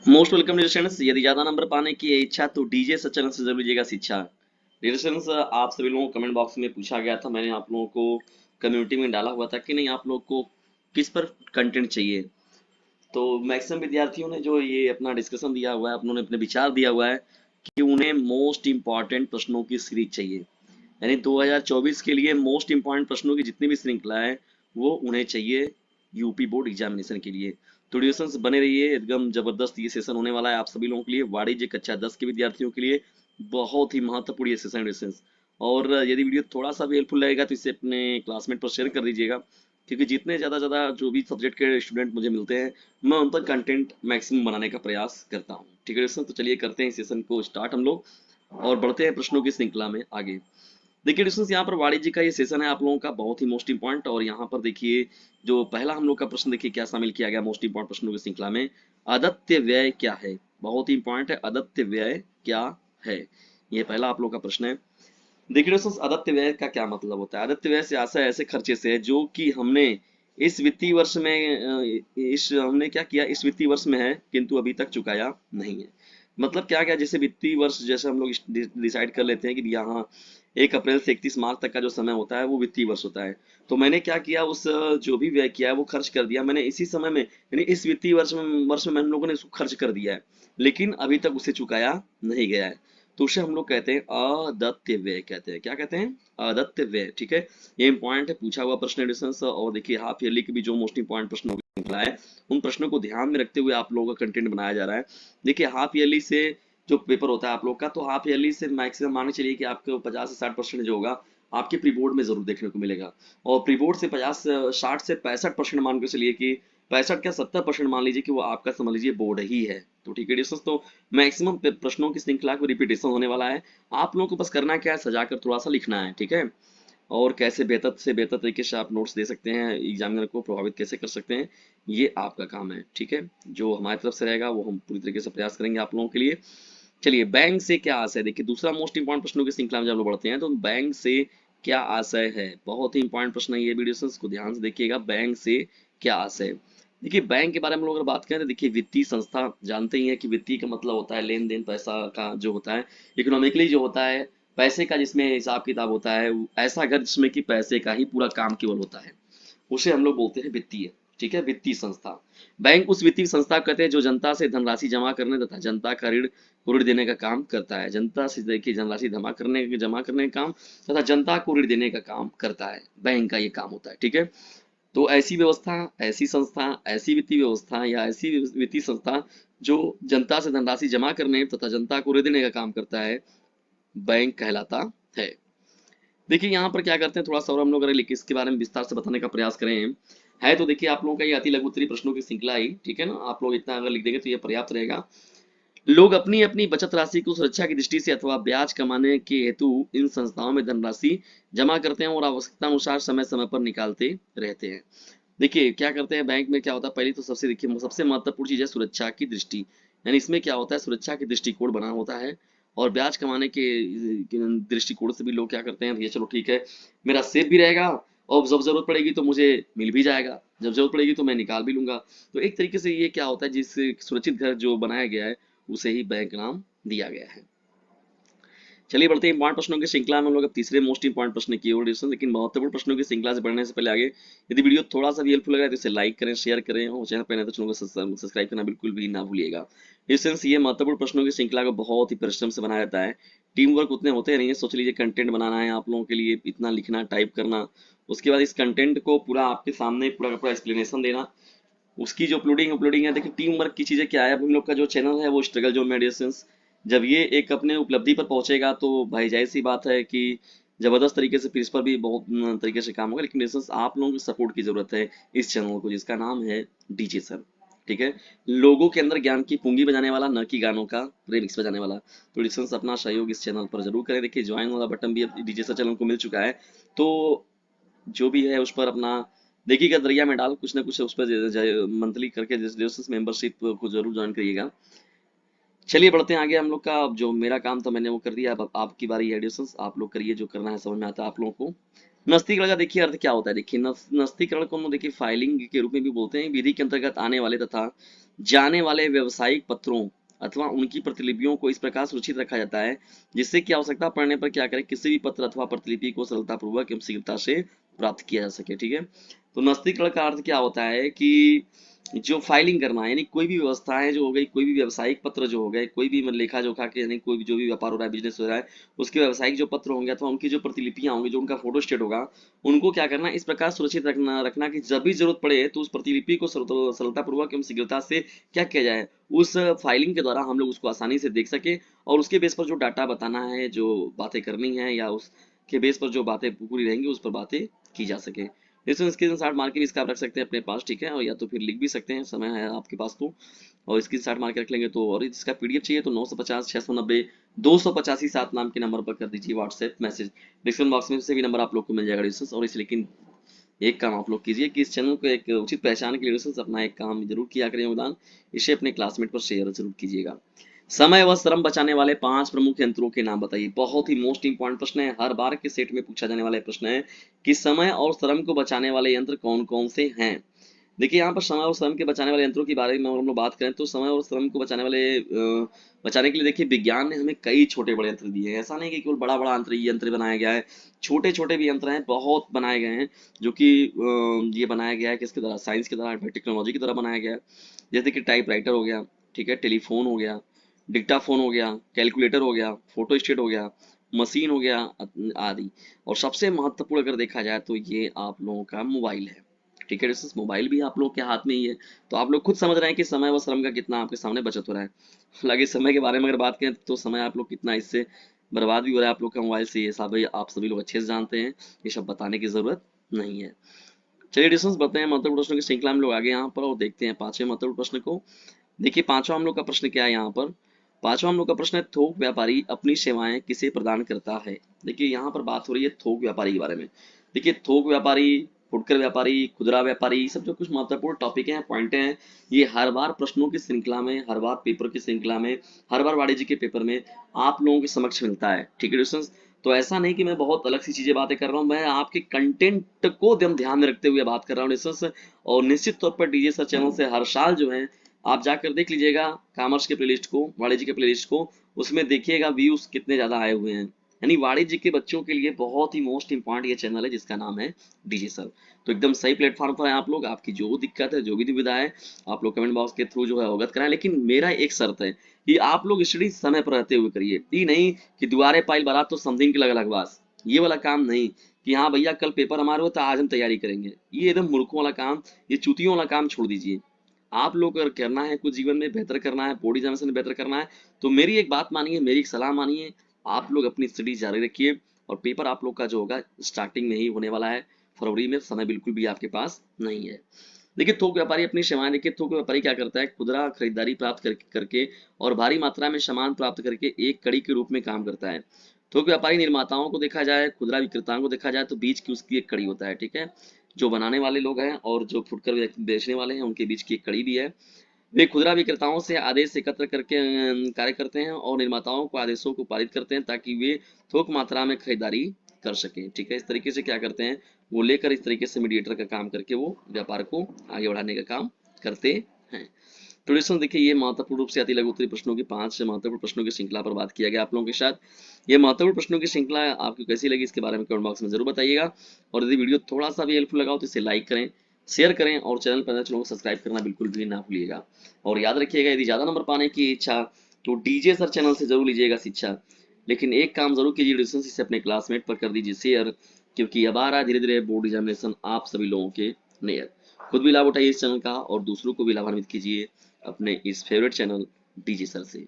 Most welcome students. यदि ज्यादा number पाने की है इच्छा तो डीजे सच्चन से जरूर लीजिएगा शिक्षा। डियर स्टूडेंट्स, आप सभी लोगों को कमेंट बॉक्स में पूछा गया था, मैंने आप लोगों को कम्युनिटी में डाला हुआ था कि नहीं आप लोग को किस पर कंटेंट चाहिए। तो मैक्सिमम विद्यार्थियों ने जो ये अपना डिस्कशन दिया हुआ है, उन्होंने अपने विचार दिया हुआ है कि उन्हें मोस्ट इंपॉर्टेंट प्रश्नों की सीरीज चाहिए। यानी 2024 के लिए मोस्ट इंपॉर्टेंट प्रश्नों की जितनी भी श्रृंखला है वो उन्हें चाहिए यूपी बोर्ड एग्जामिनेशन के लिए। तो ड्यूरेशन बने रहिए, एकदम जबरदस्त ये सेशन होने वाला है आप सभी लोगों के लिए, वाणिज्य कक्षा 10 के विद्यार्थियों के लिए बहुत ही महत्वपूर्ण ये सेशन ड्यूरेशन। और यदि वीडियो थोड़ा सा भी हेल्पफुल लगेगा तो इसे अपने क्लासमेट पर शेयर कर दीजिएगा, क्योंकि जितने ज़्यादा जो भी सब्जेक्ट के स्टूडेंट मुझे मिलते हैं मैं उन तक कंटेंट मैक्सिमम बनाने का प्रयास करता हूँ। ठीक है दोस्तों, तो चलिए करते हैं इस सेशन को स्टार्ट हम लोग और बढ़ते हैं प्रश्नों की श्रृंखला में आगे। देखिए डिस्टेंस, यहाँ पर वाणिज्य का ये सेशन है आप लोगों का बहुत ही मोस्ट इंपॉर्टेंट। और यहाँ पर देखिए जो पहला हम लोग का प्रश्न देखिए क्या शामिल किया गया मोस्ट इंपॉर्टेंट प्रश्नों की श्रृंखला में। आदित्य व्यय क्या है? बहुत ही इंपॉर्टेंट है, आदित्य व्यय क्या है, ये पहला आप लोग का प्रश्न है। देखिए दोस्तों, आदित्य व्यय का क्या मतलब होता है? आदित्य व्यय से आशय ऐसे खर्चे से है जो कि हमने इस वित्तीय वर्ष में इस हमने क्या किया इस वित्तीय वर्ष में है किंतु अभी तक चुकाया नहीं है। मतलब क्या क्या, जैसे वित्तीय वर्ष जैसे हम लोग डिसाइड कर लेते हैं कि यहाँ 1 अप्रैल से 31 मार्च तक का जो समय होता है वो वित्तीय वर्ष होता है। तो मैंने क्या किया, उस जो भी व्यय किया है वो खर्च कर दिया मैंने इसी समय में, यानी इस वित्तीय वर्ष में हम लोगों ने उसको खर्च कर दिया है, लेकिन अभी तक उसे चुकाया नहीं गया है। तो उसे हम लोग कहते हैं अदत्य व्यय कहते हैं। क्या कहते हैं? अदत्य व्यय। ठीक है, ये इंपॉर्टेंट है, पूछा हुआ प्रश्न एडिशन। और देखिए हाफ ईयरली के भी जो मोस्ट इंपॉर्टेंट प्रश्न निकला है उन प्रश्नों को ध्यान में रखते हुए आप लोगों का कंटेंट बनाया जा रहा है। देखिए हाफ ईयरली से जो पेपर होता है आप लोग का, तो हाफ ईयरली से मैक्सिमम मान के चलिए कि आपको 50 से 60% जो होगा आपके प्री बोर्ड में जरूर देखने को मिलेगा। और प्री बोर्ड से 60 से 65% मान के चलिए कि 65 क्या 70% मान लीजिए कि वो आपका समझ लीजिए बोर्ड ही है। तो ठीक है डिस्कस, तो मैक्सिमम प्रश्नों की श्रृंखला को रिपीटेशन होने वाला है। आप लोगों को बस करना क्या है, सजाकर थोड़ा सा लिखना है। ठीक है, और कैसे बेहतर से बेहतर तरीके से आप नोट्स दे सकते हैं, एग्जामिनर को प्रभावित कैसे कर सकते हैं, ये आपका काम है। ठीक है, जो हमारी तरफ से रहेगा वो हम पूरी तरीके से प्रयास करेंगे आप लोगों के लिए। चलिए, बैंक से क्या आशय है? देखिए दूसरा मोस्ट इंपॉर्टेंट प्रश्नों की श्रृंखला में जब लोग बढ़ते हैं तो बैंक से क्या आशय है, बहुत ही इंपॉर्टेंट प्रश्न है ये, वीडियो को ध्यान से देखिएगा। बैंक से क्या आशय है? देखिए बैंक के बारे में लोग अगर बात करें तो देखिए वित्तीय संस्था, जानते ही है कि वित्तीय का मतलब होता है लेन देन, पैसा का जो होता है इकोनॉमिकली जो होता है, पैसे का जिसमें हिसाब किताब होता है, ऐसा घर जिसमें कि पैसे का ही पूरा काम केवल होता है, उसे हम लोग बोलते हैं वित्तीय। ठीक है, वित्तीय संस्था। बैंक उस वित्तीय संस्था को कहते हैं जो जनता से धनराशि जमा करने तथा जनता का ऋण को ऋण देने का काम करता है। जनता से देखिए धनराशि जमा करने का काम तथा जनता को ऋण देने का काम करता है, बैंक का ये काम होता है। ठीक है, तो ऐसी व्यवस्था, ऐसी संस्था, ऐसी वित्तीय व्यवस्था या ऐसी वित्तीय संस्था जो जनता से धनराशि जमा करने तथा जनता को ऋण देने का काम करता है, बैंक कहलाता है। देखिए यहाँ पर क्या करते हैं, थोड़ा सा और हम लोग अगर इसके बारे में विस्तार से बताने का प्रयास करें है तो देखिए आप लोगों का ये अति लघु उत्तरीय प्रश्नों की श्रृंखला ही, ठीक है ना, आप लोग इतना अगर लिख देंगे तो ये पर्याप्त रहेगा। लोग अपनी अपनी बचत राशि को सुरक्षा की दृष्टि से अथवा ब्याज कमाने के हेतु इन संस्थाओं में धनराशि जमा करते हैं और आवश्यकता अनुसार समय समय पर निकालते रहते हैं। देखिए क्या करते हैं बैंक में, क्या होता है पहले तो सबसे देखिए सबसे महत्वपूर्ण चीज है सुरक्षा की दृष्टि। यानी इसमें क्या होता है, सुरक्षा की दृष्टिकोण बना होता है और ब्याज कमाने के दृष्टिकोण से भी लोग क्या करते हैं, भैया चलो ठीक है मेरा सेफ भी रहेगा और जब जरूरत पड़ेगी तो मुझे मिल भी जाएगा, जब जरूरत पड़ेगी तो मैं निकाल भी लूंगा। तो एक तरीके से ये क्या होता है, जिस सुरक्षित घर जो बनाया गया है उसे ही बैंक नाम दिया गया है। चलिए बढ़ते हैं इंपॉर्टेंट प्रश्नों की श्रृंखला में हम लोग अब तीसरे मोस्ट इंपॉर्टेंट प्रश्न की ओर। लेकिन महत्वपूर्ण प्रश्नों की श्रृंखला से बढ़ने से पहले आगे यदि वीडियो थोड़ा सा भी हेल्पफुल लग रहा है तो इसे लाइक करें, शेयर करें और चैनल पर नए तो चैनल को सब्सक्राइब करना बिल्कुल भी ना भूलिएगा। इस सेंस ये महत्वपूर्ण प्रश्नों की श्रृंखला को बहुत ही परिश्रम से बनाया जाता है, टीम वर्क उतने होते नहीं है। सोच लीजिए कंटेंट बनाना है आप लोगों के लिए, इतना लिखना टाइप करना, उसके बाद इस कंटेंट को पूरा आपके सामने पूरा का पूरा एक्सप्लेनेशन देना, उसकी जो अपलोडिंग अपलोडिंग है। देखिए टीम वर्क की चीजें क्या है, अब हम लोग का जो चैनल है वो स्ट्रगल जोन मेडिसिंस, जब ये एक अपने उपलब्धि पर पहुंचेगा तो भाई जाहिर सी बात है कि जबरदस्त तरीके से फिर इस पर भी बहुत तरीके से काम होगा। लेकिन मेडिसिंस आप लोगों की सपोर्ट की जरूरत है इस चैनल को, जिसका नाम है डीजे सर। ठीक है, लोगों के अंदर ज्ञान की पूंगी बजाने वाला, न कि गानों का रिमिक्स बजाने वाला। तो डिस्टेंस अपना सहयोग इस चैनल पर जरूर करें। देखिए ज्वाइन वाला बटन भी अब डीजे सर चैनल को मिल चुका है, तो जो भी है उस पर अपना देखिएगा दरिया में डाल कुछ ना कुछ उस पर मंथली करके मेंबरशिप को जरूर ज्वाइन करिएगा। चलिए बढ़ते हैं आगे हम लोग का, अब जो मेरा काम था मैंने वो कर दिया, अब आपकी बारी है एडिशंस, आप लोग करिए जो करना है, समझ में आता है आप लोगों को। नस्तीकरण का देखिए अर्थ क्या होता है। देखिए नस्तीकरण को हम लोग देखिए फाइलिंग के रूप में भी बोलते हैं। विधि के अंतर्गत आने वाले तथा जाने वाले व्यावसायिक पत्रों अथवा उनकी प्रतिलिपियों को इस प्रकार सुरक्षित रखा जाता है जिससे कि आवश्यकता पड़ने पर क्या करें, किसी भी पत्र अथवा प्रतिलिपि को सरलतापूर्वक एवं शीघ्रता से प्राप्त किया जा सके। ठीक है, तो नस्तीकरण का अर्थ क्या होता है कि जो फाइलिंग करना है, यानी कोई भी व्यवस्थाएं जो हो गई, कोई भी व्यावसायिक पत्र जो हो गए, कोई भी लेखा जोखा के, यानी कोई भी जो भी व्यापार हो रहा है, बिजनेस हो रहा है, उसके व्यावसायिक जो पत्र होंगे अथवा उनकी जो प्रतिलिपियां होंगी, जो उनका फोटो स्टेट होगा, उनको क्या करना, इस प्रकार सुरक्षित रखना कि जब भी जरूरत पड़े तो उस प्रतिलिपि को सरलतापूर्वक एवं शीघ्रता से क्या किया जाए, उस फाइलिंग के द्वारा हम लोग उसको आसानी से देख सके और उसके बेस पर जो डाटा बताना है, जो बातें करनी है, या उसके बेस पर जो बातें पूरी रहेंगी उस पर बातें की जा सके। इसमें स्क्रीनशॉट मार के भी इसका आप रख सकते हैं अपने पास। ठीक है, और या तो फिर लिख भी सकते हैं, समय है आपके पास तो, और स्क्रीनशॉट मार के रख लेंगे तो। और इसका पीडीएफ चाहिए तो 950 690 285 नाम के नंबर पर कर दीजिए व्हाट्सएप मैसेज। डिस्क्रिप्शन बॉक्स में से भी नंबर आप लोग को मिल जाएगा डिस्कस। और इस लेकिन एक काम आप लोग कीजिए कि इस चैनल को एक उचित पहचान के लिए डिस्कस अपना एक काम जरूर किया करें योगदान, इसे अपने क्लासमेट पर शेयर जरूर कीजिएगा। समय व श्रम बचाने वाले 5 प्रमुख यंत्रों के नाम बताइए। बहुत ही मोस्ट इंपॉर्टेंट प्रश्न है, हर बार के सेट में पूछा जाने वाला प्रश्न है कि समय और श्रम को बचाने वाले यंत्र कौन कौन से हैं। देखिए यहाँ पर समय और श्रम के बचाने वाले यंत्रों के बारे में हम लोग बात करें तो समय और श्रम को बचाने वाले बचाने के लिए देखिए विज्ञान ने हमें कई छोटे बड़े यंत्र दिए हैं। ऐसा नहीं कि केवल बड़ा बड़ा यंत्र बनाया गया है, छोटे छोटे भी यंत्र हैं, बहुत बनाए गए हैं, जो कि ये बनाया गया है किसके द्वारा, साइंस के द्वारा, टेक्नोलॉजी की द्वारा बनाया गया है। जैसे कि टाइप राइटर हो गया, ठीक है, टेलीफोन हो गया, डिक्टाफोन हो गया, कैलकुलेटर हो गया, फोटो स्टेट हो गया, मशीन हो गया आदि। और सबसे महत्वपूर्ण अगर देखा जाए तो ये आप लोगों का मोबाइल है। ठीक है, दोस्तों मोबाइल भी आप लोग के हाथ में ही है। तो आप लोग खुद समझ रहे हैं कि समय व श्रम का कितना आपके सामने बचत हो रहा है। हालांकि समय के बारे में अगर बात करें तो समय आप लोग कितना इससे बर्बाद भी हो रहा है आप लोग का मोबाइल से, ये सब आप सभी लोग अच्छे से जानते हैं, ये सब बताने की जरूरत नहीं है। चलिए डिस्कस बताते हैं महत्वपूर्ण प्रश्नों की श्रृंखला में लोग आगे यहाँ पर, और देखते हैं पांचवें महत्वपूर्ण प्रश्न को। देखिए पांचवा हम लोग का प्रश्न क्या है यहाँ पर। पांचवा हम लोग का प्रश्न है, थोक व्यापारी अपनी सेवाएं किसे प्रदान करता है। देखिए यहाँ पर बात हो रही है थोक व्यापारी के बारे में। देखिए थोक व्यापारी, फुटकर व्यापारी, खुदरा व्यापारी, सब जो कुछ महत्वपूर्ण टॉपिक हैं, पॉइंट हैं, ये हर बार प्रश्नों की श्रृंखला में, हर बार पेपर की श्रृंखला में, हर बार वाणिज्य के पेपर में आप लोगों के समक्ष मिलता है। ठीक है दोस्तों, तो ऐसा नहीं कि मैं बहुत अलग सी चीजें बातें कर रहा हूँ, मैं आपके कंटेंट को एकदम ध्यान में रखते हुए बात कर रहा हूँ दोस्तों। और निश्चित तौर पर डीजे सर चैनल से हर साल जो है आप जाकर देख लीजिएगा कॉमर्स के प्लेलिस्ट को, वाणिज्य के प्लेलिस्ट को, उसमें देखिएगा व्यूज कितने ज्यादा आए हुए हैं। यानी वाणिज्य के बच्चों के लिए बहुत ही मोस्ट इंपॉर्टेंट ये चैनल है जिसका नाम है डीजे सर। तो एकदम सही प्लेटफॉर्म पर है आप लोग। आपकी जो दिक्कत है, जो भी दुविधा है, आप लोग कमेंट बॉक्स के थ्रू जो है अवगत कराएं। लेकिन मेरा एक शर्त है कि आप लोग स्टडी समय पर रहते हुए करिए। ये नहीं कि दुआरे पाइल बारात तो समथिंग की अलग अलग बात, ये वाला काम नहीं कि हाँ भैया कल पेपर हमारे हो तो आज हम तैयारी करेंगे। ये एकदम मूर्खों वाला काम, ये चूतियों वाला काम छोड़ दीजिए। आप लोग अगर करना है कुछ जीवन में बेहतर करना है, बोर्ड एग्जामिनेशन में बेहतर करना है, तो मेरी एक बात मानिए, मेरी एक सलाह मानिए, आप लोग अपनी स्टडी जारी रखिए। और पेपर आप लोग का जो होगा स्टार्टिंग में ही होने वाला है, फरवरी में, समय बिल्कुल भी आपके पास नहीं है। देखिए थोक व्यापारी अपनी सेवाएं, देखिए थोक व्यापारी क्या करता है, खुदरा खरीदारी प्राप्त करके और भारी मात्रा में सामान प्राप्त करके एक कड़ी के रूप में काम करता है। थोक व्यापारी निर्माताओं को देखा जाए, खुदरा विक्रेताओं को देखा जाए तो बीच की उसकी एक कड़ी होता है। ठीक है, जो बनाने वाले लोग हैं और जो फुटकर बेचने वाले हैं उनके बीच की एक कड़ी भी है। वे खुदरा विक्रेताओं से आदेश एकत्र करके कार्य करते हैं और निर्माताओं को आदेशों को पारित करते हैं ताकि वे थोक मात्रा में खरीदारी कर सकें। ठीक है, इस तरीके से क्या करते हैं, वो लेकर इस तरीके से मीडिएटर का काम करके वो व्यापार को आगे बढ़ाने का काम करते हैं। तो दोस्तों देखिए ये महत्वपूर्ण रूप से अति लघु उत्तरीय प्रश्नों की 5 महत्वपूर्ण प्रश्नों की श्रृंखला पर बात किया गया आप लोगों के साथ। ये महत्वपूर्ण प्रश्नों की श्रृंखला आपको कैसी लगी इसके बारे में कमेंट बॉक्स में जरूर बताइएगा। और यदि वीडियो थोड़ा सा भी हेल्पफुल लगा हो तो इसे लाइक करें, शेयर करें और चैनल पर नए चैनल को सब्सक्राइब करना बिल्कुल भी ना भूलिएगा। और याद रखिएगा यदि ज्यादा नंबर पाने की इच्छा तो डीजे सर चैनल से जरूर लीजिएगा शिक्षा। लेकिन एक काम जरूर कीजिए, डिस्टेंस इसे अपने क्लासमेट पर कर दीजिए शेयर, क्योंकि अब आ रहा है धीरे धीरे बोर्ड एग्जामिनेशन आप सभी लोगों के नियर। खुद भी लाभ उठाइए इस चैनल का और दूसरों को भी लाभान्वित कीजिए अपने इस फेवरेट चैनल डीजे सर से।